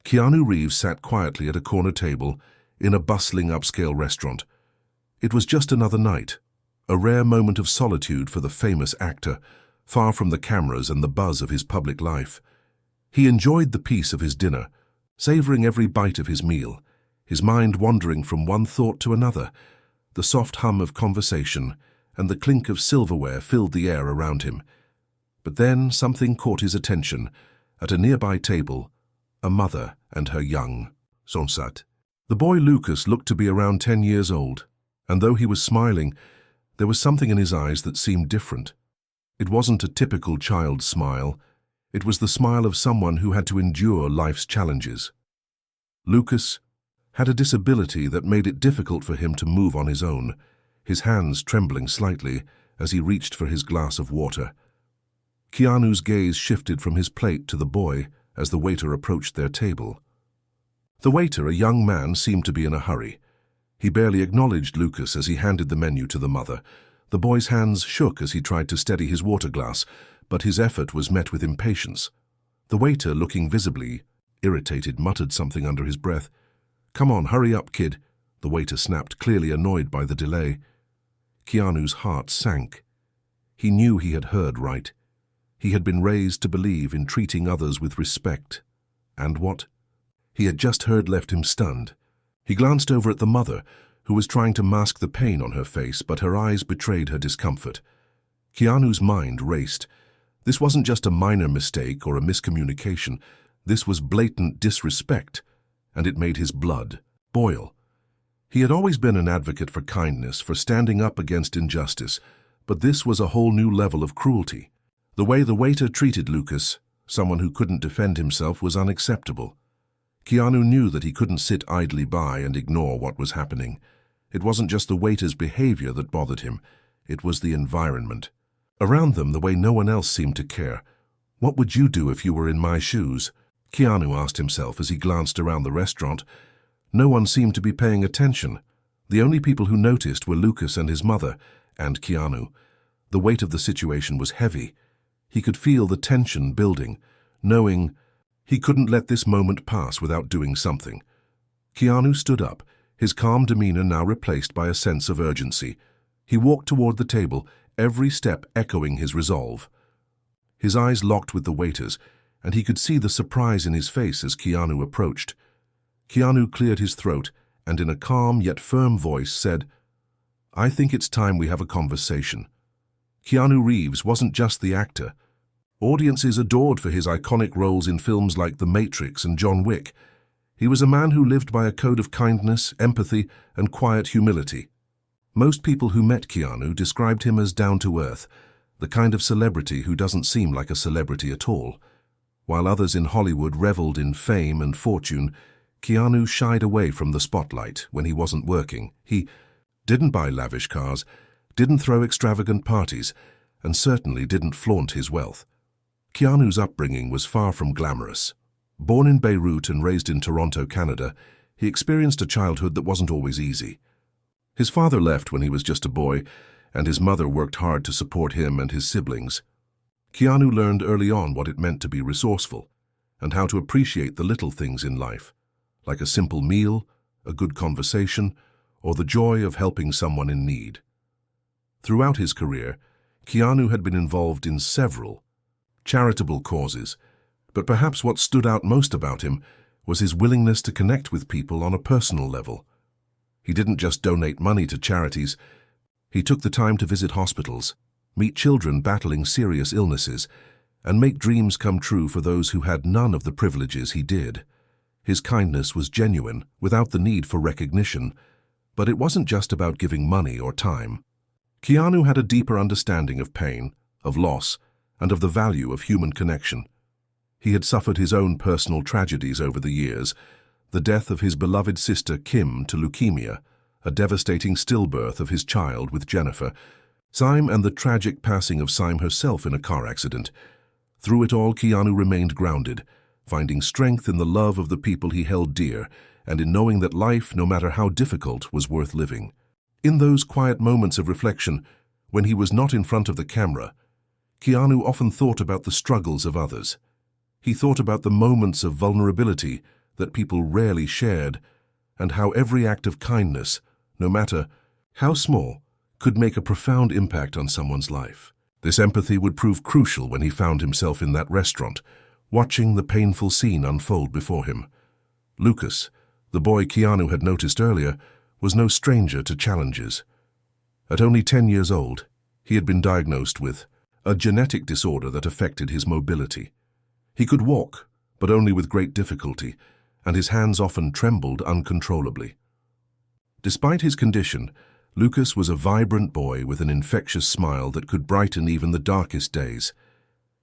Keanu Reeves sat quietly at a corner table in a bustling upscale restaurant. It was just another night, a rare moment of solitude for the famous actor, far from the cameras and the buzz of his public life. He enjoyed the peace of his dinner, savoring every bite of his meal, his mind wandering from one thought to another. The soft hum of conversation and the clink of silverware filled the air around him. But then something caught his attention. At a nearby table, a mother and her young son sat. The boy Lucas looked to be around 10 years old, and though he was smiling, there was something in his eyes that seemed different. It wasn't a typical child's smile. It was the smile of someone who had to endure life's challenges. Lucas had a disability that made it difficult for him to move on his own, his hands trembling slightly as he reached for his glass of water. Keanu's gaze shifted from his plate to the boy as the waiter approached their table. The waiter, a young man, seemed to be in a hurry. He barely acknowledged Lucas as he handed the menu to the mother. The boy's hands shook as he tried to steady his water glass, but his effort was met with impatience. The waiter, looking visibly irritated, muttered something under his breath. "Come on, hurry up, kid," the waiter snapped, clearly annoyed by the delay. Keanu's heart sank. He knew he had heard right. He had been raised to believe in treating others with respect. And what he had just heard left him stunned. He glanced over at the mother, who was trying to mask the pain on her face, but her eyes betrayed her discomfort. Keanu's mind raced. This wasn't just a minor mistake or a miscommunication. This was blatant disrespect, and it made his blood boil. He had always been an advocate for kindness, for standing up against injustice, but this was a whole new level of cruelty. The way the waiter treated Lucas, someone who couldn't defend himself, was unacceptable. Keanu knew that he couldn't sit idly by and ignore what was happening. It wasn't just the waiter's behavior that bothered him. It was the environment. Around them, the way no one else seemed to care. What would you do if you were in my shoes? Keanu asked himself as he glanced around the restaurant. No one seemed to be paying attention. The only people who noticed were Lucas and his mother, and Keanu. The weight of the situation was heavy. He could feel the tension building, knowing he couldn't let this moment pass without doing something. Keanu stood up, his calm demeanor now replaced by a sense of urgency. He walked toward the table, every step echoing his resolve. His eyes locked with the waiter's, and he could see the surprise in his face as Keanu approached. Keanu cleared his throat and in a calm yet firm voice said, "I think it's time we have a conversation." Keanu Reeves wasn't just the actor. Audiences adored for his iconic roles in films like The Matrix and John Wick. He was a man who lived by a code of kindness, empathy, and quiet humility. Most people who met Keanu described him as down-to-earth, the kind of celebrity who doesn't seem like a celebrity at all. While others in Hollywood reveled in fame and fortune, Keanu shied away from the spotlight when he wasn't working. He didn't buy lavish cars, didn't throw extravagant parties, and certainly didn't flaunt his wealth. Keanu's upbringing was far from glamorous. Born in Beirut and raised in Toronto, Canada, he experienced a childhood that wasn't always easy. His father left when he was just a boy, and his mother worked hard to support him and his siblings. Keanu learned early on what it meant to be resourceful, and how to appreciate the little things in life, like a simple meal, a good conversation, or the joy of helping someone in need. Throughout his career, Keanu had been involved in several charitable causes, but perhaps what stood out most about him was his willingness to connect with people on a personal level. He didn't just donate money to charities. He took the time to visit hospitals, meet children battling serious illnesses, and make dreams come true for those who had none of the privileges he did. His kindness was genuine, without the need for recognition, but it wasn't just about giving money or time. Keanu had a deeper understanding of pain, of loss, and of the value of human connection. He had suffered his own personal tragedies over the years, the death of his beloved sister Kim to leukemia, a devastating stillbirth of his child with Jennifer, Syme, and the tragic passing of Syme herself in a car accident. Through it all, Keanu remained grounded, finding strength in the love of the people he held dear, and in knowing that life, no matter how difficult, was worth living. In those quiet moments of reflection, when he was not in front of the camera, Keanu often thought about the struggles of others. He thought about the moments of vulnerability that people rarely shared, and how every act of kindness, no matter how small, could make a profound impact on someone's life. This empathy would prove crucial when he found himself in that restaurant, watching the painful scene unfold before him. Lucas, the boy Keanu had noticed earlier, was no stranger to challenges. At only 10 years old, he had been diagnosed with a genetic disorder that affected his mobility. He could walk, but only with great difficulty, and his hands often trembled uncontrollably. Despite his condition, Lucas was a vibrant boy with an infectious smile that could brighten even the darkest days.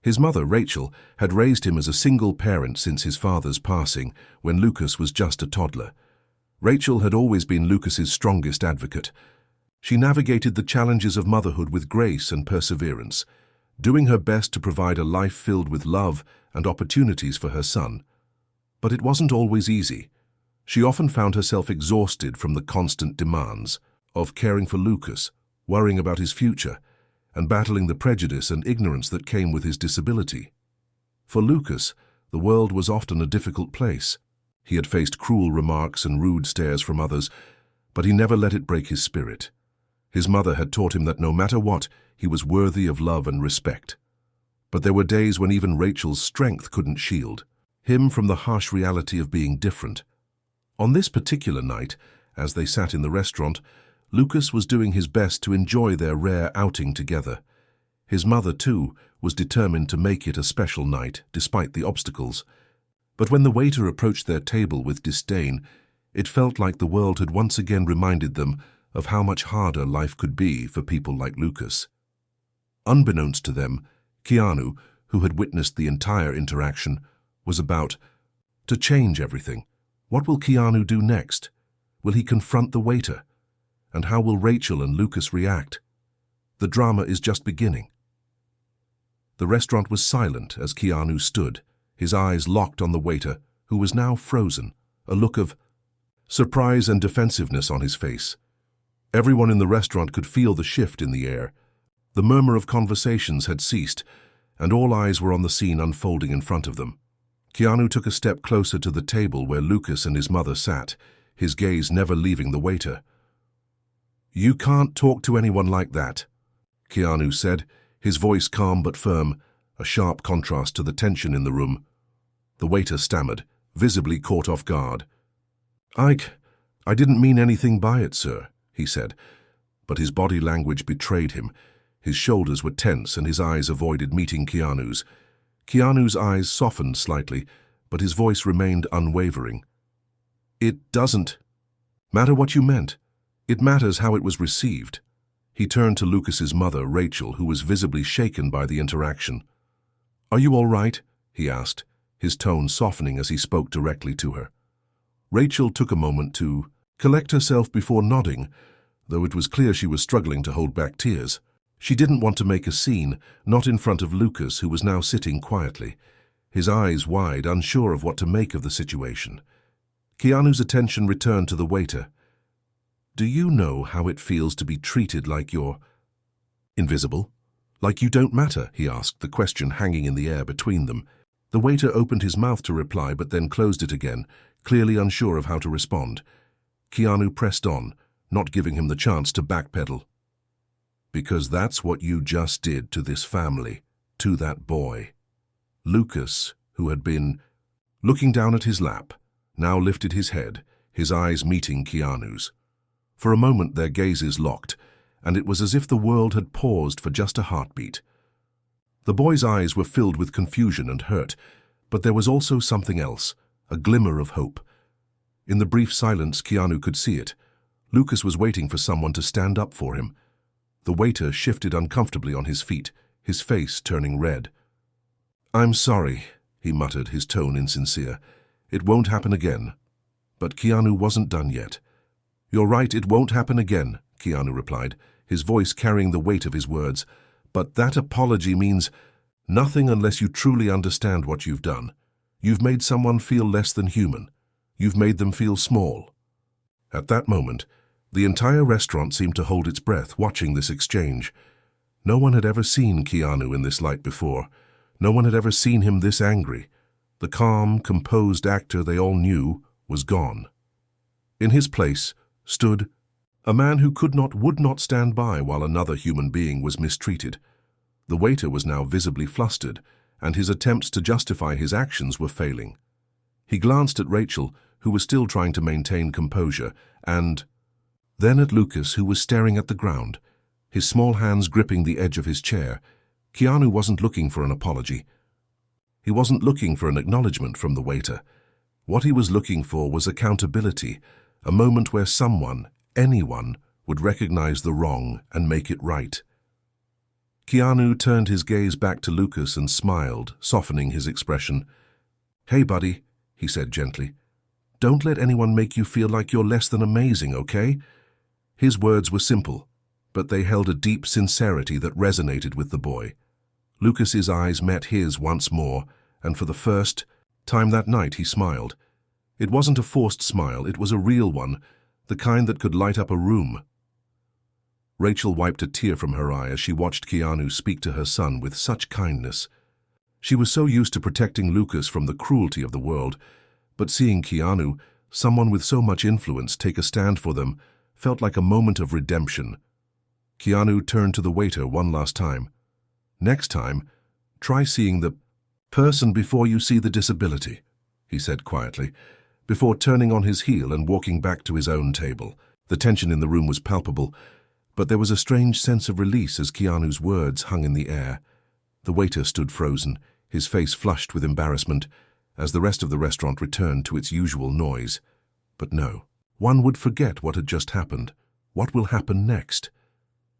His mother, Rachel, had raised him as a single parent since his father's passing, when Lucas was just a toddler. Rachel had always been Lucas's strongest advocate. She navigated the challenges of motherhood with grace and perseverance, doing her best to provide a life filled with love and opportunities for her son. But it wasn't always easy. She often found herself exhausted from the constant demands of caring for Lucas, worrying about his future, and battling the prejudice and ignorance that came with his disability. For Lucas, the world was often a difficult place. He had faced cruel remarks and rude stares from others, but he never let it break his spirit. His mother had taught him that no matter what, he was worthy of love and respect. But there were days when even Rachel's strength couldn't shield him from the harsh reality of being different. On this particular night, as they sat in the restaurant, Lucas was doing his best to enjoy their rare outing together. His mother, too, was determined to make it a special night, despite the obstacles. But when the waiter approached their table with disdain, it felt like the world had once again reminded them of how much harder life could be for people like Lucas. Unbeknownst to them, Keanu, who had witnessed the entire interaction, was about to change everything. What will Keanu do next? Will he confront the waiter? And how will Rachel and Lucas react? The drama is just beginning. The restaurant was silent as Keanu stood, his eyes locked on the waiter, who was now frozen, a look of surprise and defensiveness on his face. Everyone in the restaurant could feel the shift in the air. The murmur of conversations had ceased, and all eyes were on the scene unfolding in front of them. Keanu took a step closer to the table where Lucas and his mother sat, his gaze never leaving the waiter. "You can't talk to anyone like that," Keanu said, his voice calm but firm, a sharp contrast to the tension in the room. The waiter stammered, visibly caught off guard. I didn't mean anything by it, sir," he said, but his body language betrayed him. His shoulders were tense and his eyes avoided meeting Keanu's. Keanu's eyes softened slightly, but his voice remained unwavering. "It doesn't matter what you meant. It matters how it was received." He turned to Lucas's mother, Rachel, who was visibly shaken by the interaction. "Are you all right?" he asked, his tone softening as he spoke directly to her. Rachel took a moment to collect herself before nodding, though it was clear she was struggling to hold back tears. She didn't want to make a scene, not in front of Lucas, who was now sitting quietly, his eyes wide, unsure of what to make of the situation. Keanu's attention returned to the waiter. "Do you know how it feels to be treated like you're invisible? Like you don't matter?" he asked, the question hanging in the air between them. The waiter opened his mouth to reply but then closed it again, clearly unsure of how to respond. Keanu pressed on, not giving him the chance to backpedal. "Because that's what you just did to this family, to that boy." Lucas, who had been looking down at his lap, now lifted his head, his eyes meeting Keanu's. For a moment their gazes locked, and it was as if the world had paused for just a heartbeat. The boy's eyes were filled with confusion and hurt, but there was also something else, a glimmer of hope. In the brief silence, Keanu could see it. Lucas was waiting for someone to stand up for him. The waiter shifted uncomfortably on his feet, his face turning red. "I'm sorry," he muttered, his tone insincere. "It won't happen again." But Keanu wasn't done yet. "You're right, it won't happen again," Keanu replied, his voice carrying the weight of his words. "But that apology means nothing unless you truly understand what you've done. You've made someone feel less than human. You've made them feel small." At that moment, the entire restaurant seemed to hold its breath, watching this exchange. No one had ever seen Keanu in this light before. No one had ever seen him this angry. The calm, composed actor they all knew was gone. In his place stood a man who would not stand by while another human being was mistreated. The waiter was now visibly flustered, and his attempts to justify his actions were failing. He glanced at Rachel, who was still trying to maintain composure, and then at Lucas, who was staring at the ground, his small hands gripping the edge of his chair. Keanu wasn't looking for an apology. He wasn't looking for an acknowledgement from the waiter. What he was looking for was accountability, a moment where someone, anyone, would recognize the wrong and make it right. Keanu turned his gaze back to Lucas and smiled, softening his expression. "Hey, buddy," he said gently. "Don't let anyone make you feel like you're less than amazing, okay?" His words were simple, but they held a deep sincerity that resonated with the boy. Lucas's eyes met his once more, and for the first time that night he smiled. It wasn't a forced smile, it was a real one, the kind that could light up a room. Rachel wiped a tear from her eye as she watched Keanu speak to her son with such kindness. She was so used to protecting Lucas from the cruelty of the world, but seeing Keanu, someone with so much influence, take a stand for them, felt like a moment of redemption. Keanu turned to the waiter one last time. "Next time, try seeing the person before you see the disability," he said quietly, before turning on his heel and walking back to his own table. The tension in the room was palpable, but there was a strange sense of release as Keanu's words hung in the air. The waiter stood frozen, his face flushed with embarrassment, as the rest of the restaurant returned to its usual noise. But no, one would forget what had just happened. What will happen next?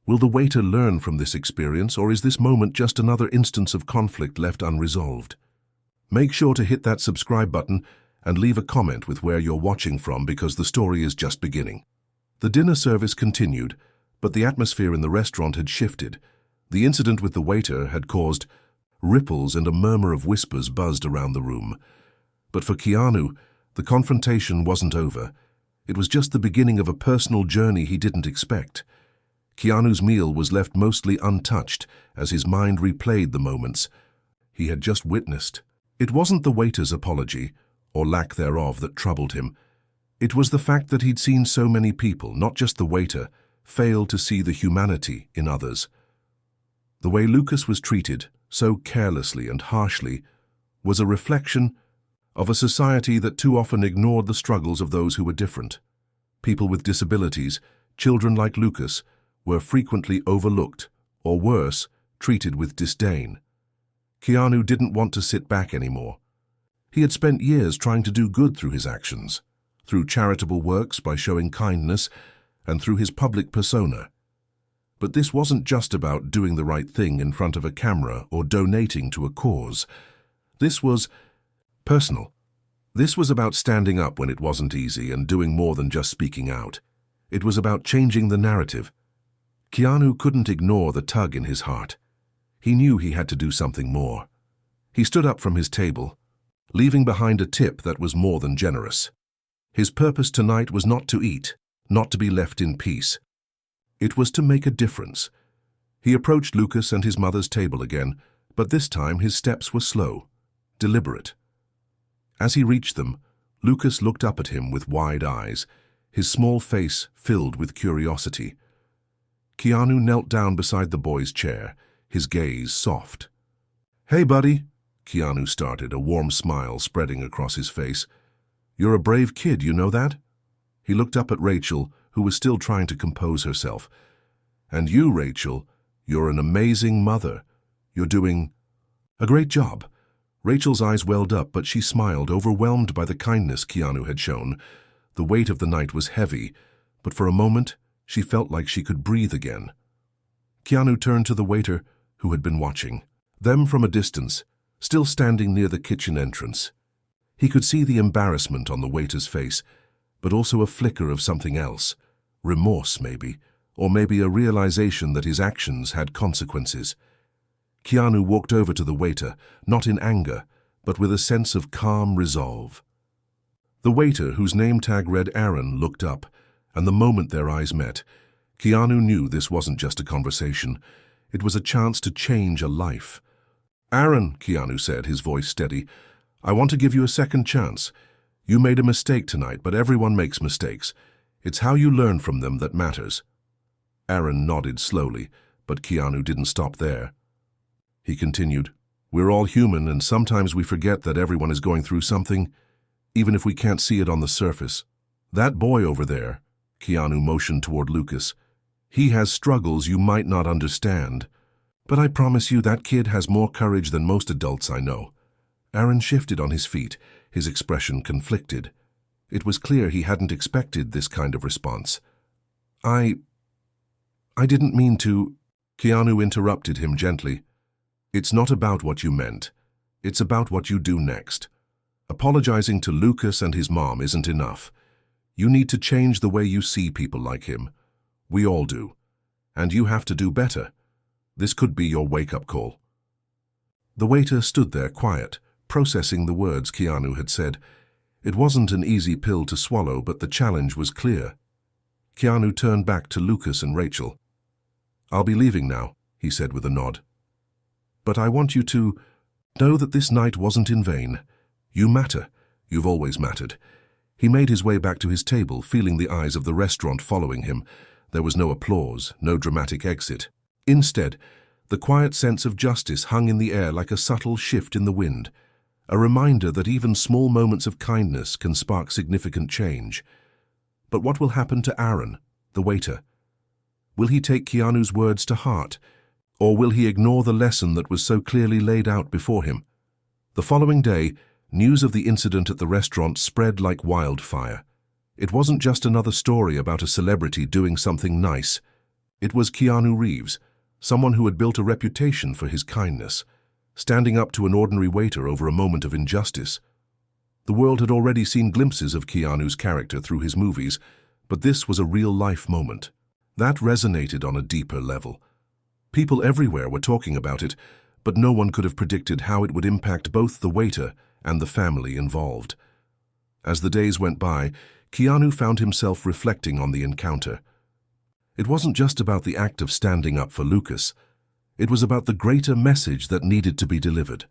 Will the waiter learn from this experience, or is this moment just another instance of conflict left unresolved? Make sure to hit that subscribe button and leave a comment with where you're watching from, because the story is just beginning. The dinner service continued, but the atmosphere in the restaurant had shifted. The incident with the waiter had caused ripples, and a murmur of whispers buzzed around the room. But for Keanu, the confrontation wasn't over. It was just the beginning of a personal journey he didn't expect. Keanu's meal was left mostly untouched as his mind replayed the moments he had just witnessed. It wasn't the waiter's apology, or lack thereof, that troubled him. It was the fact that he'd seen so many people, not just the waiter, fail to see the humanity in others. The way Lucas was treated, so carelessly and harshly, was a reflection of a society that too often ignored the struggles of those who were different. People with disabilities, children like Lucas, were frequently overlooked, or worse, treated with disdain. Keanu didn't want to sit back anymore. He had spent years trying to do good through his actions, through charitable works, by showing kindness, and through his public persona. But this wasn't just about doing the right thing in front of a camera or donating to a cause. This was personal. This was about standing up when it wasn't easy and doing more than just speaking out. It was about changing the narrative. Keanu couldn't ignore the tug in his heart. He knew he had to do something more. He stood up from his table, leaving behind a tip that was more than generous. His purpose tonight was not to eat, not to be left in peace. It was to make a difference. He approached Lucas and his mother's table again, but this time his steps were slow, deliberate. As he reached them, Lucas looked up at him with wide eyes, his small face filled with curiosity. Keanu knelt down beside the boy's chair, his gaze soft. "Hey, buddy," Keanu started, a warm smile spreading across his face. "You're a brave kid, you know that?" He looked up at Rachel, who was still trying to compose herself. "And you, Rachel, you're an amazing mother. You're doing a great job." Rachel's eyes welled up, but she smiled, overwhelmed by the kindness Keanu had shown. The weight of the night was heavy, but for a moment she felt like she could breathe again. Keanu turned to the waiter, who had been watching them from a distance, still standing near the kitchen entrance. He could see the embarrassment on the waiter's face, but also a flicker of something else, remorse maybe, or maybe a realization that his actions had consequences. Keanu walked over to the waiter, not in anger, but with a sense of calm resolve. The waiter, whose name tag read Aaron, looked up, and the moment their eyes met, Keanu knew this wasn't just a conversation. It was a chance to change a life. "Aaron," Keanu said, his voice steady, I want to give you a second chance. You made a mistake tonight, but everyone makes mistakes. It's how you learn from them that matters." Aaron nodded slowly, but Keanu didn't stop there. He continued, "We're all human, and sometimes we forget that everyone is going through something, even if we can't see it on the surface. That boy over there," Keanu motioned toward Lucas, "he has struggles you might not understand. But I promise you that kid has more courage than most adults I know." Aaron shifted on his feet, his expression conflicted. It was clear he hadn't expected this kind of response. I didn't mean to." Keanu interrupted him gently. "It's not about what you meant. It's about what you do next. Apologizing to Lucas and his mom isn't enough. You need to change the way you see people like him. We all do. And you have to do better. This could be your wake-up call." The waiter stood there quiet, processing the words Keanu had said. It wasn't an easy pill to swallow, but the challenge was clear. Keanu turned back to Lucas and Rachel. "I'll be leaving now," he said with a nod. "But I want you to know that this night wasn't in vain. You matter. You've always mattered." He made his way back to his table, feeling the eyes of the restaurant following him. There was no applause, no dramatic exit. Instead, the quiet sense of justice hung in the air like a subtle shift in the wind, a reminder that even small moments of kindness can spark significant change. But what will happen to Aaron, the waiter? Will he take Keanu's words to heart, or will he ignore the lesson that was so clearly laid out before him? The following day, news of the incident at the restaurant spread like wildfire. It wasn't just another story about a celebrity doing something nice. It was Keanu Reeves, someone who had built a reputation for his kindness, standing up to an ordinary waiter over a moment of injustice. The world had already seen glimpses of Keanu's character through his movies, but this was a real-life moment. That resonated on a deeper level. People everywhere were talking about it, but no one could have predicted how it would impact both the waiter and the family involved. As the days went by, Keanu found himself reflecting on the encounter. It wasn't just about the act of standing up for Lucas. It was about the greater message that needed to be delivered.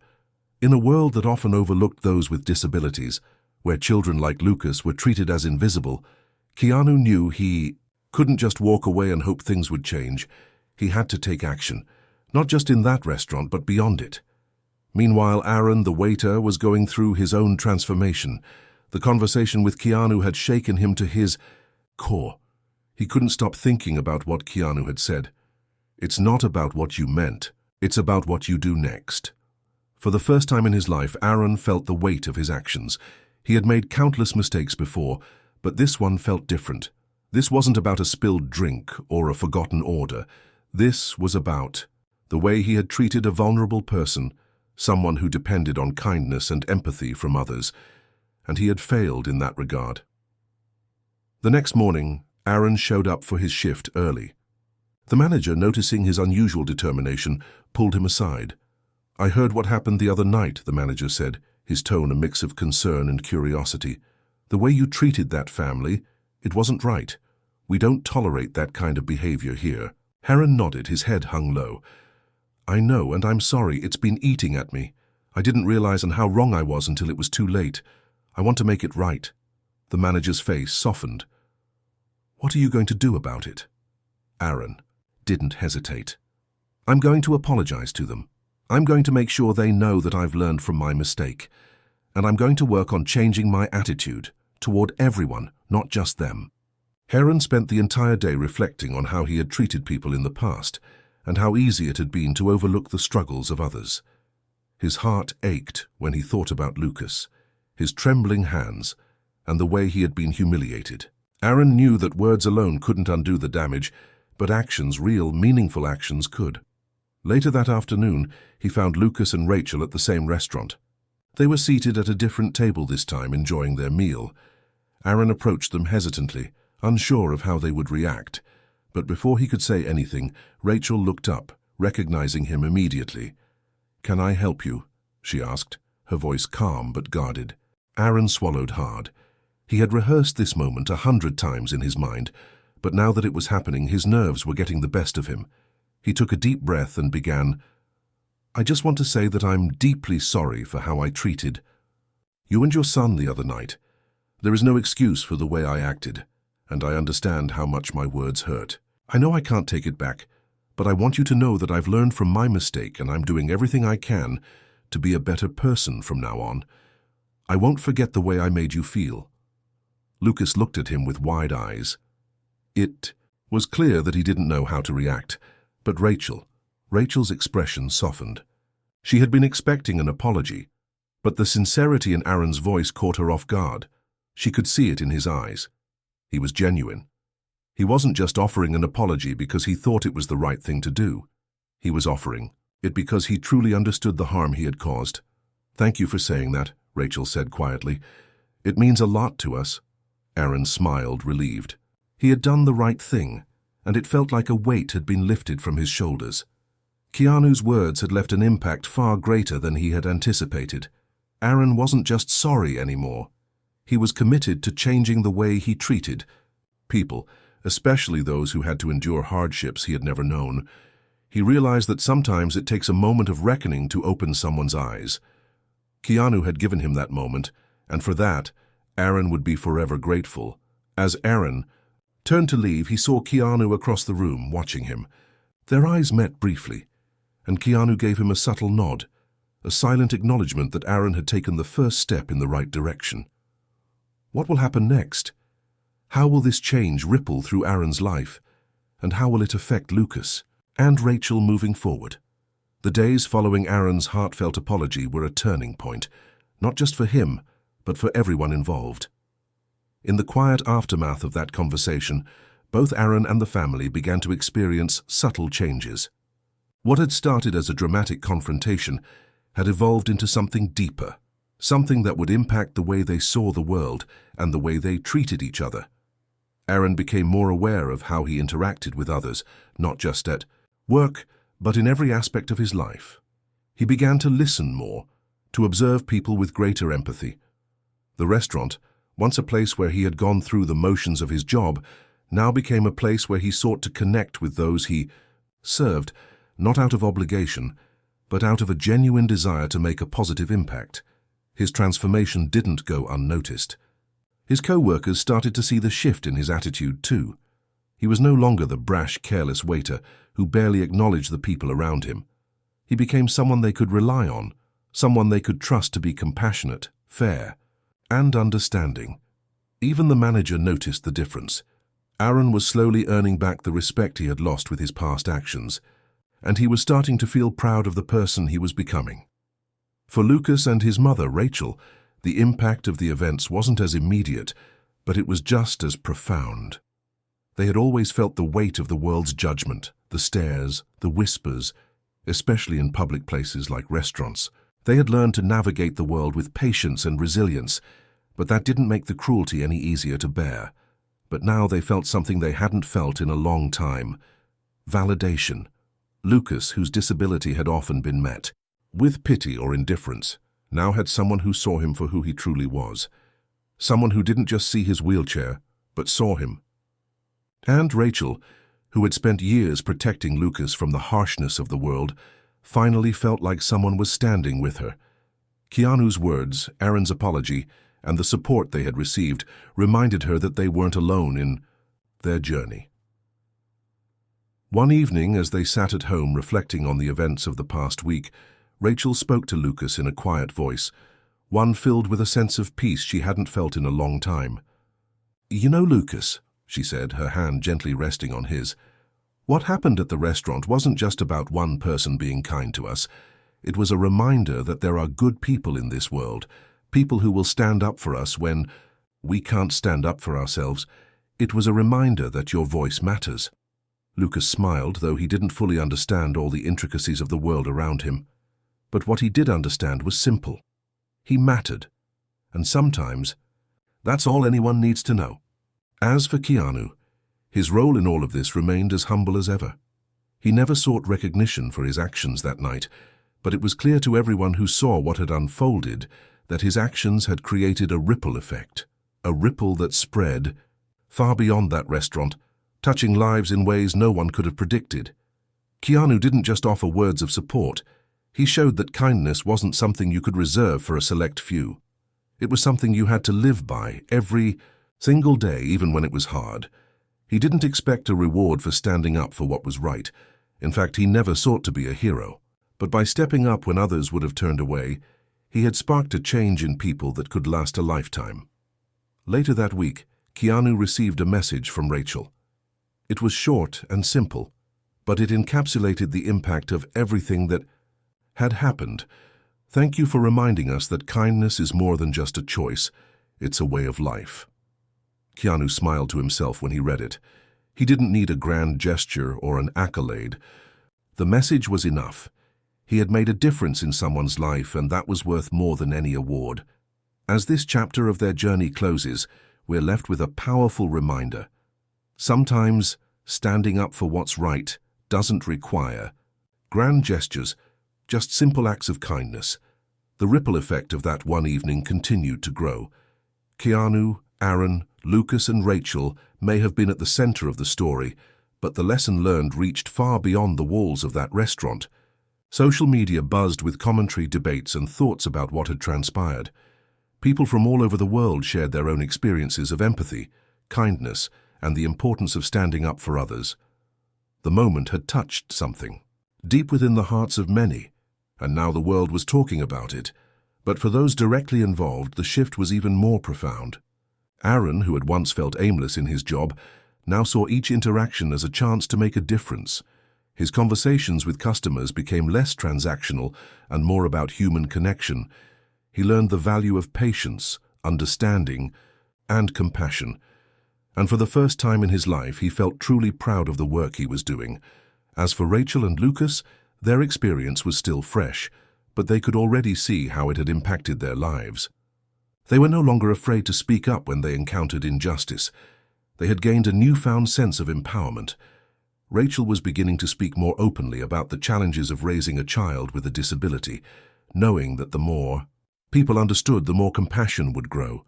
In a world that often overlooked those with disabilities, where children like Lucas were treated as invisible, Keanu knew he couldn't just walk away and hope things would change. He had to take action, not just in that restaurant, but beyond it. Meanwhile, Aaron, the waiter, was going through his own transformation. The conversation with Keanu had shaken him to his core. He couldn't stop thinking about what Keanu had said. "It's not about what you meant. It's about what you do next." For the first time in his life, Aaron felt the weight of his actions. He had made countless mistakes before, but this one felt different. This wasn't about a spilled drink or a forgotten order. This was about the way he had treated a vulnerable person, someone who depended on kindness and empathy from others, and he had failed in that regard. The next morning, Aaron showed up for his shift early. The manager, noticing his unusual determination, pulled him aside. "I heard what happened the other night," the manager said, his tone a mix of concern and curiosity. "The way you treated that family, it wasn't right. We don't tolerate that kind of behavior here." Aaron nodded, his head hung low. "I know, and I'm sorry. It's been eating at me. I didn't realize how wrong I was until it was too late. I want to make it right." The manager's face softened. "What are you going to do about it?" Aaron didn't hesitate. "I'm going to apologize to them. I'm going to make sure they know that I've learned from my mistake. And I'm going to work on changing my attitude toward everyone, not just them." Aaron spent the entire day reflecting on how he had treated people in the past and how easy it had been to overlook the struggles of others. His heart ached when he thought about Lucas, his trembling hands, and the way he had been humiliated. Aaron knew that words alone couldn't undo the damage, but actions, real, meaningful actions, could. Later that afternoon, he found Lucas and Rachel at the same restaurant. They were seated at a different table this time, enjoying their meal. Aaron approached them hesitantly, unsure of how they would react. But before he could say anything, Rachel looked up, recognizing him immediately. "Can I help you?" she asked, her voice calm but guarded. Aaron swallowed hard. He had rehearsed this moment 100 times in his mind, but now that it was happening, his nerves were getting the best of him. He took a deep breath and began, "I just want to say that I'm deeply sorry for how I treated You and your son the other night. There is no excuse for the way I acted, and I understand how much my words hurt. I know I can't take it back, but I want you to know that I've learned from my mistake and I'm doing everything I can to be a better person from now on. I won't forget the way I made you feel." Lucas looked at him with wide eyes. It was clear that he didn't know how to react, but Rachel's expression softened. She had been expecting an apology, but the sincerity in Aaron's voice caught her off guard. She could see it in his eyes. He was genuine. He wasn't just offering an apology because he thought it was the right thing to do. He was offering it because he truly understood the harm he had caused. "Thank you for saying that," Rachel said quietly. "It means a lot to us." Aaron smiled, relieved. He had done the right thing, and it felt like a weight had been lifted from his shoulders. Keanu's words had left an impact far greater than he had anticipated. Aaron wasn't just sorry anymore. He was committed to changing the way he treated people, especially those who had to endure hardships he had never known. He realized that sometimes it takes a moment of reckoning to open someone's eyes. Keanu had given him that moment, and for that, Aaron would be forever grateful. As Aaron turned to leave, he saw Keanu across the room, watching him. Their eyes met briefly, and Keanu gave him a subtle nod, a silent acknowledgement that Aaron had taken the first step in the right direction. What will happen next? How will this change ripple through Aaron's life? And how will it affect Lucas and Rachel moving forward? The days following Aaron's heartfelt apology were a turning point, not just for him, but for everyone involved. In the quiet aftermath of that conversation, both Aaron and the family began to experience subtle changes. What had started as a dramatic confrontation had evolved into something deeper, something that would impact the way they saw the world and the way they treated each other. Aaron became more aware of how he interacted with others, not just at work, but in every aspect of his life. He began to listen more, to observe people with greater empathy. The restaurant, once a place where he had gone through the motions of his job, now became a place where he sought to connect with those he served, not out of obligation, but out of a genuine desire to make a positive impact. His transformation didn't go unnoticed. His co-workers started to see the shift in his attitude too. He was no longer the brash, careless waiter who barely acknowledged the people around him. He became someone they could rely on, someone they could trust to be compassionate, fair, and understanding. Even the manager noticed the difference. Aaron was slowly earning back the respect he had lost with his past actions, and he was starting to feel proud of the person he was becoming. For Lucas and his mother, Rachel, the impact of the events wasn't as immediate, but it was just as profound. They had always felt the weight of the world's judgment, the stares, the whispers, especially in public places like restaurants. They had learned to navigate the world with patience and resilience, but that didn't make the cruelty any easier to bear. But now they felt something they hadn't felt in a long time: validation. Lucas, whose disability had often been met with pity or indifference, now had someone who saw him for who he truly was. Someone who didn't just see his wheelchair, but saw him. And Rachel, who had spent years protecting Lucas from the harshness of the world, finally felt like someone was standing with her. Keanu's words, Aaron's apology, and the support they had received reminded her that they weren't alone in their journey. One evening, as they sat at home reflecting on the events of the past week, Rachel spoke to Lucas in a quiet voice, one filled with a sense of peace she hadn't felt in a long time. "You know, Lucas," she said, her hand gently resting on his, "what happened at the restaurant wasn't just about one person being kind to us. It was a reminder that there are good people in this world, people who will stand up for us when we can't stand up for ourselves. It was a reminder that your voice matters." Lucas smiled, though he didn't fully understand all the intricacies of the world around him. But what he did understand was simple. He mattered. And sometimes, that's all anyone needs to know. As for Keanu, his role in all of this remained as humble as ever. He never sought recognition for his actions that night, but it was clear to everyone who saw what had unfolded that his actions had created a ripple effect, a ripple that spread far beyond that restaurant, touching lives in ways no one could have predicted. Keanu didn't just offer words of support. He showed that kindness wasn't something you could reserve for a select few. It was something you had to live by every single day, even when it was hard. He didn't expect a reward for standing up for what was right. In fact, he never sought to be a hero. But by stepping up when others would have turned away, he had sparked a change in people that could last a lifetime. Later that week, Keanu received a message from Rachel. It was short and simple, but it encapsulated the impact of everything that had happened. Thank you for reminding us that kindness is more than just a choice, it's a way of life. Keanu smiled to himself when he read it. He didn't need a grand gesture or an accolade. The message was enough. He had made a difference in someone's life, and that was worth more than any award. As this chapter of their journey closes, we're left with a powerful reminder. Sometimes standing up for what's right doesn't require grand gestures, just simple acts of kindness. The ripple effect of that one evening continued to grow. Keanu, Aaron, Lucas and Rachel may have been at the center of the story, but the lesson learned reached far beyond the walls of that restaurant. Social media buzzed with commentary, debates and thoughts about what had transpired. People from all over the world shared their own experiences of empathy, kindness, and the importance of standing up for others. The moment had touched something deep within the hearts of many, and now the world was talking about it. But for those directly involved, the shift was even more profound. Aaron, who had once felt aimless in his job, now saw each interaction as a chance to make a difference. His conversations with customers became less transactional and more about human connection. He learned the value of patience, understanding, and compassion. And for the first time in his life, he felt truly proud of the work he was doing. As for Rachel and Lucas, their experience was still fresh, but they could already see how it had impacted their lives. They were no longer afraid to speak up when they encountered injustice. They had gained a newfound sense of empowerment. Rachel was beginning to speak more openly about the challenges of raising a child with a disability, knowing that the more people understood, the more compassion would grow.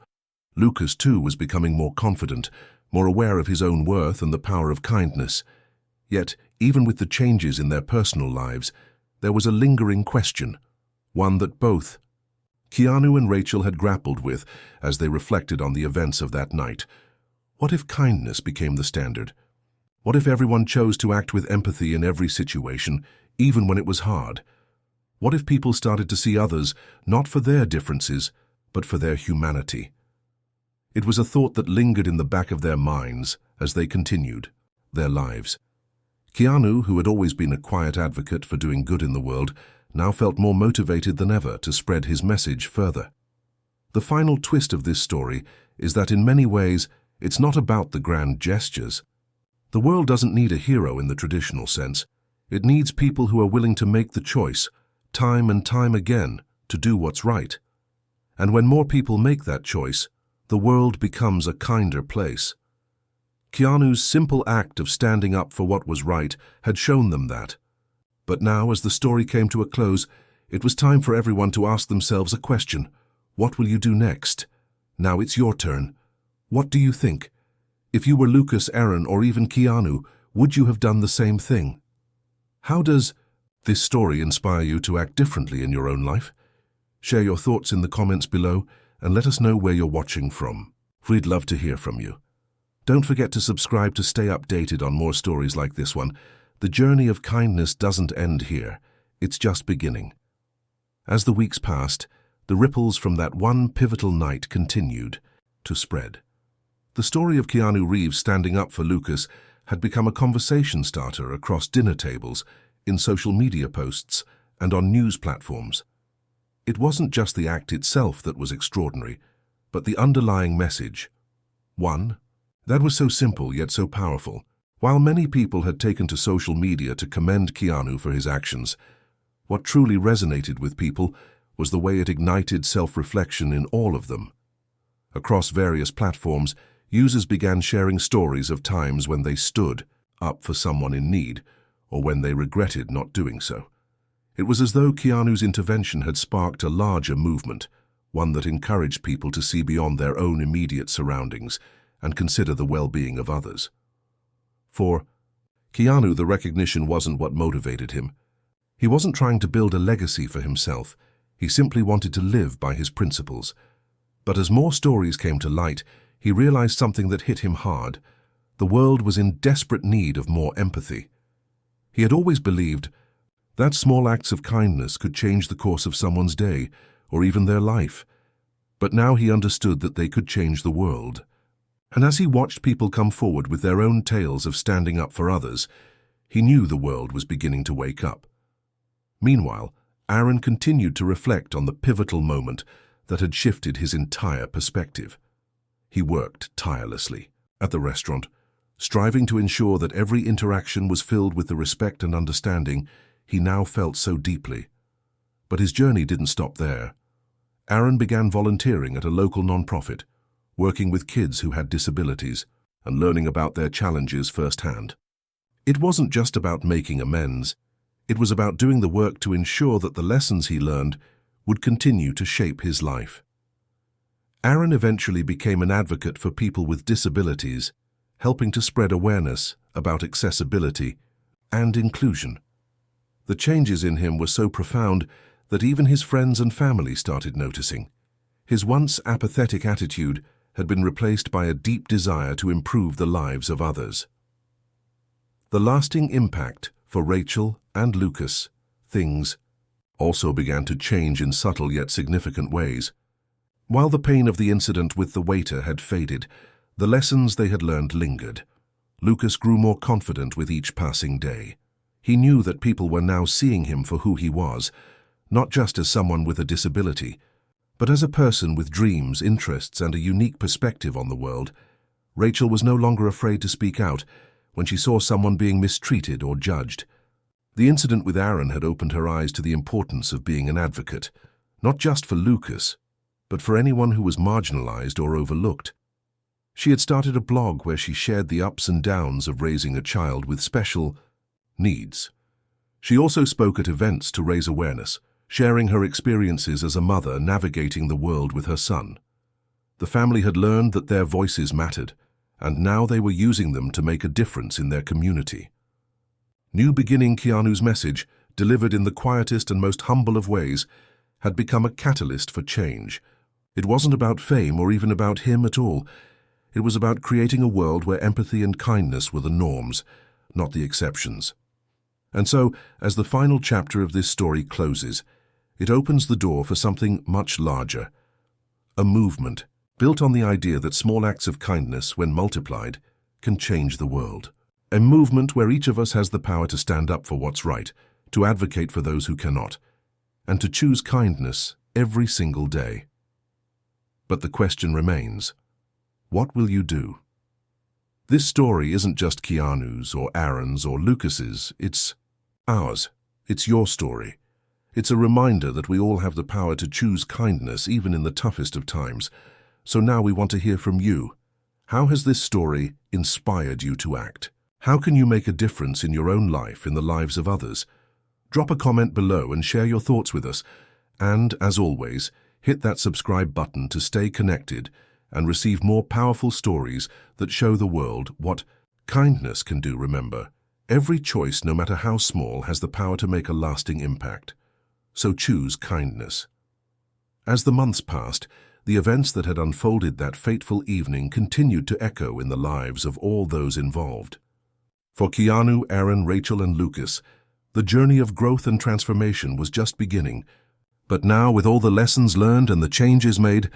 Lucas, too, was becoming more confident, more aware of his own worth and the power of kindness. Yet, even with the changes in their personal lives, there was a lingering question, one that both Keanu and Rachel had grappled with as they reflected on the events of that night. What if kindness became the standard? What if everyone chose to act with empathy in every situation, even when it was hard? What if people started to see others not for their differences, but for their humanity? It was a thought that lingered in the back of their minds as they continued their lives. Keanu, who had always been a quiet advocate for doing good in the world, now felt more motivated than ever to spread his message further. The final twist of this story is that in many ways, it's not about the grand gestures. The world doesn't need a hero in the traditional sense. It needs people who are willing to make the choice, time and time again, to do what's right. And when more people make that choice, the world becomes a kinder place. Keanu's simple act of standing up for what was right had shown them that. But now, as the story came to a close, it was time for everyone to ask themselves a question. What will you do next? Now it's your turn. What do you think? If you were Lucas, Aaron, or even Keanu, would you have done the same thing? How does this story inspire you to act differently in your own life? Share your thoughts in the comments below and let us know where you're watching from. We'd love to hear from you. Don't forget to subscribe to stay updated on more stories like this one. The journey of kindness doesn't end here. It's just beginning. As the weeks passed, the ripples from that one pivotal night continued to spread. The story of Keanu Reeves standing up for Lucas had become a conversation starter across dinner tables, in social media posts, and on news platforms. It wasn't just the act itself that was extraordinary, but the underlying message. One that was so simple yet so powerful. While many people had taken to social media to commend Keanu for his actions, what truly resonated with people was the way it ignited self-reflection in all of them. Across various platforms, users began sharing stories of times when they stood up for someone in need, or when they regretted not doing so. It was as though Keanu's intervention had sparked a larger movement, one that encouraged people to see beyond their own immediate surroundings and consider the well-being of others. For Keanu, the recognition wasn't what motivated him. He wasn't trying to build a legacy for himself. He simply wanted to live by his principles. But as more stories came to light, he realized something that hit him hard. The world was in desperate need of more empathy. He had always believed that small acts of kindness could change the course of someone's day, or even their life. But now he understood that they could change the world. And as he watched people come forward with their own tales of standing up for others, he knew the world was beginning to wake up. Meanwhile, Aaron continued to reflect on the pivotal moment that had shifted his entire perspective. He worked tirelessly at the restaurant, striving to ensure that every interaction was filled with the respect and understanding he now felt so deeply. But his journey didn't stop there. Aaron began volunteering at a local nonprofit, working with kids who had disabilities and learning about their challenges firsthand. It wasn't just about making amends. It was about doing the work to ensure that the lessons he learned would continue to shape his life. Aaron eventually became an advocate for people with disabilities, helping to spread awareness about accessibility and inclusion. The changes in him were so profound that even his friends and family started noticing. His once apathetic attitude had been replaced by a deep desire to improve the lives of others. The lasting impact for Rachel and Lucas, things, also began to change in subtle yet significant ways. While the pain of the incident with the waiter had faded, the lessons they had learned lingered. Lucas grew more confident with each passing day. He knew that people were now seeing him for who he was, not just as someone with a disability, but as a person with dreams, interests, and a unique perspective on the world. Rachel was no longer afraid to speak out when she saw someone being mistreated or judged. The incident with Aaron had opened her eyes to the importance of being an advocate, not just for Lucas, but for anyone who was marginalized or overlooked. She had started a blog where she shared the ups and downs of raising a child with special needs. She also spoke at events to raise awareness, sharing her experiences as a mother navigating the world with her son. The family had learned that their voices mattered, and now they were using them to make a difference in their community. New Beginning Keanu's message, delivered in the quietest and most humble of ways, had become a catalyst for change. It wasn't about fame or even about him at all. It was about creating a world where empathy and kindness were the norms, not the exceptions. And so, as the final chapter of this story closes, it opens the door for something much larger. A movement built on the idea that small acts of kindness, when multiplied, can change the world. A movement where each of us has the power to stand up for what's right, to advocate for those who cannot, and to choose kindness every single day. But the question remains, what will you do? This story isn't just Keanu's or Aaron's or Lucas's, it's ours. It's your story. It's a reminder that we all have the power to choose kindness even in the toughest of times. So now we want to hear from you. How has this story inspired you to act? How can you make a difference in your own life, in the lives of others? Drop a comment below and share your thoughts with us. And, as always, hit that subscribe button to stay connected and receive more powerful stories that show the world what kindness can do. Remember, every choice, no matter how small, has the power to make a lasting impact. So choose kindness. As the months passed, the events that had unfolded that fateful evening continued to echo in the lives of all those involved. For Keanu, Aaron, Rachel, and Lucas, the journey of growth and transformation was just beginning. But now, with all the lessons learned and the changes made,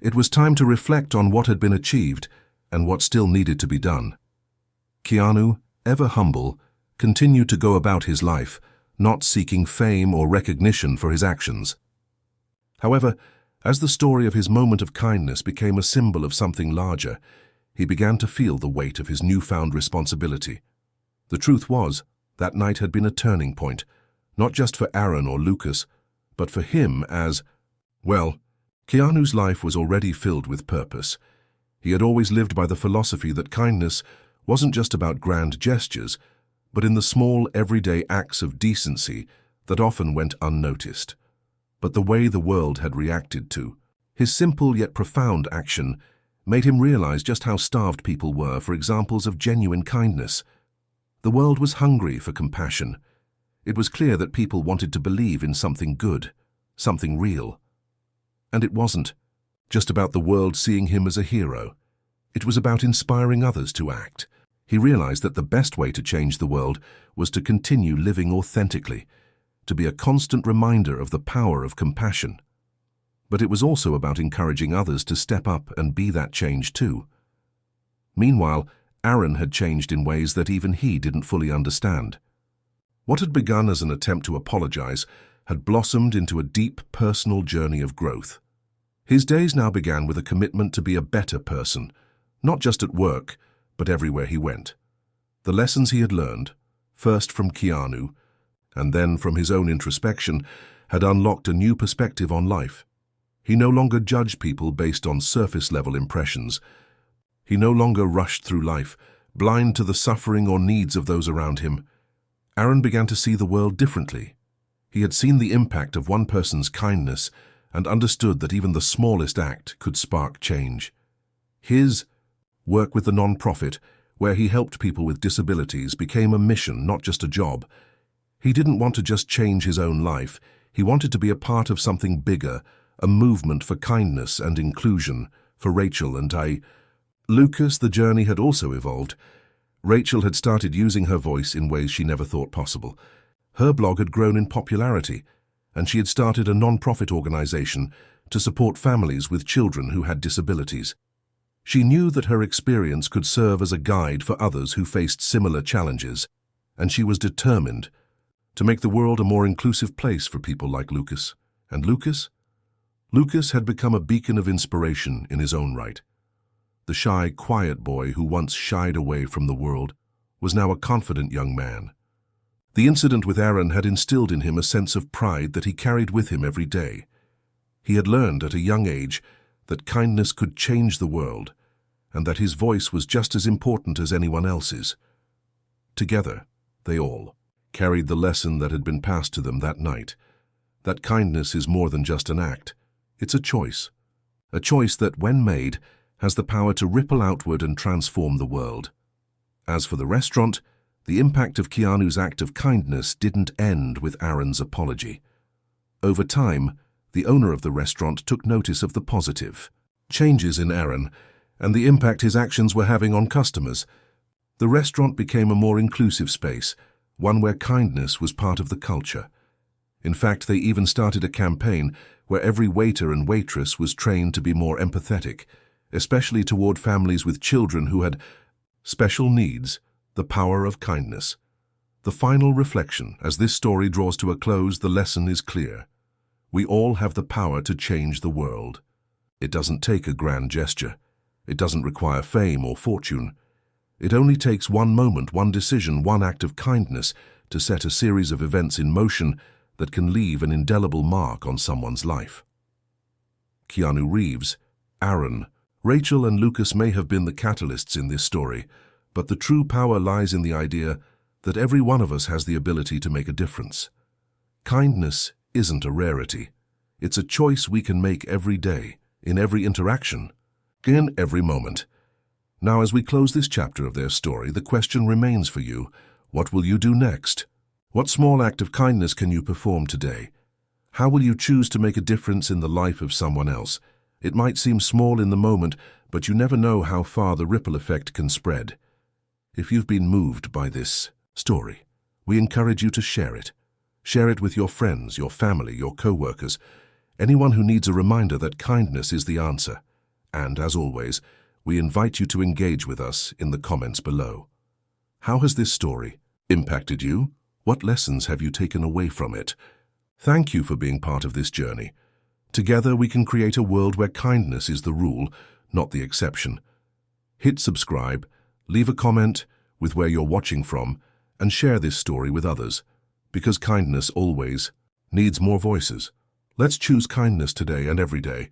it was time to reflect on what had been achieved and what still needed to be done. Keanu, ever humble, continued to go about his life, not seeking fame or recognition for his actions. However, as the story of his moment of kindness became a symbol of something larger, he began to feel the weight of his newfound responsibility. The truth was, that night had been a turning point, not just for Aaron or Lucas, but for him as, well, Keanu's life was already filled with purpose. He had always lived by the philosophy that kindness wasn't just about grand gestures, but in the small, everyday acts of decency that often went unnoticed. But the way the world had reacted to his simple yet profound action made him realize just how starved people were for examples of genuine kindness. The world was hungry for compassion. It was clear that people wanted to believe in something good, something real. And it wasn't just about the world seeing him as a hero. It was about inspiring others to act. He realized that the best way to change the world was to continue living authentically, to be a constant reminder of the power of compassion. But it was also about encouraging others to step up and be that change too. Meanwhile, Aaron had changed in ways that even he didn't fully understand. What had begun as an attempt to apologize had blossomed into a deep personal journey of growth. His days now began with a commitment to be a better person, not just at work, but everywhere he went. The lessons he had learned, first from Keanu, and then from his own introspection, had unlocked a new perspective on life. He no longer judged people based on surface-level impressions. He no longer rushed through life, blind to the suffering or needs of those around him. Aaron began to see the world differently. He had seen the impact of one person's kindness and understood that even the smallest act could spark change. His work with the non-profit, where he helped people with disabilities, became a mission, not just a job. He didn't want to just change his own life. He wanted to be a part of something bigger, a movement for kindness and inclusion for Rachel and Lucas. The journey had also evolved. Rachel had started using her voice in ways she never thought possible. Her blog had grown in popularity, and she had started a non-profit organization to support families with children who had disabilities. She knew that her experience could serve as a guide for others who faced similar challenges, and she was determined to make the world a more inclusive place for people like Lucas. And Lucas? Lucas had become a beacon of inspiration in his own right. The shy, quiet boy who once shied away from the world was now a confident young man. The incident with Aaron had instilled in him a sense of pride that he carried with him every day. He had learned at a young age that kindness could change the world, and that his voice was just as important as anyone else's. Together, they all carried the lesson that had been passed to them that night, that kindness is more than just an act. It's a choice that, when made, has the power to ripple outward and transform the world. As for the restaurant, the impact of Keanu's act of kindness didn't end with Aaron's apology. Over time, the owner of the restaurant took notice of the positive changes in Aaron and the impact his actions were having on customers. The restaurant became a more inclusive space, one where kindness was part of the culture. In fact, they even started a campaign where every waiter and waitress was trained to be more empathetic, especially toward families with children who had special needs. The power of kindness. The final reflection. As this story draws to a close, the lesson is clear. We all have the power to change the world. It doesn't take a grand gesture. It doesn't require fame or fortune. It only takes one moment, one decision, one act of kindness to set a series of events in motion that can leave an indelible mark on someone's life. Keanu Reeves, Aaron, Rachel and Lucas may have been the catalysts in this story, but the true power lies in the idea that every one of us has the ability to make a difference. Kindness isn't a rarity. It's a choice we can make every day, in every interaction, in every moment. Now, as we close this chapter of their story, the question remains for you: what will you do next? What small act of kindness can you perform today? How will you choose to make a difference in the life of someone else? It might seem small in the moment, but you never know how far the ripple effect can spread. If you've been moved by this story, we encourage you to share it. Share it with your friends, your family, your co-workers, anyone who needs a reminder that kindness is the answer. And, as always, we invite you to engage with us in the comments below. How has this story impacted you? What lessons have you taken away from it? Thank you for being part of this journey. Together we can create a world where kindness is the rule, not the exception. Hit subscribe, leave a comment with where you're watching from, and share this story with others, because kindness always needs more voices. Let's choose kindness today and every day.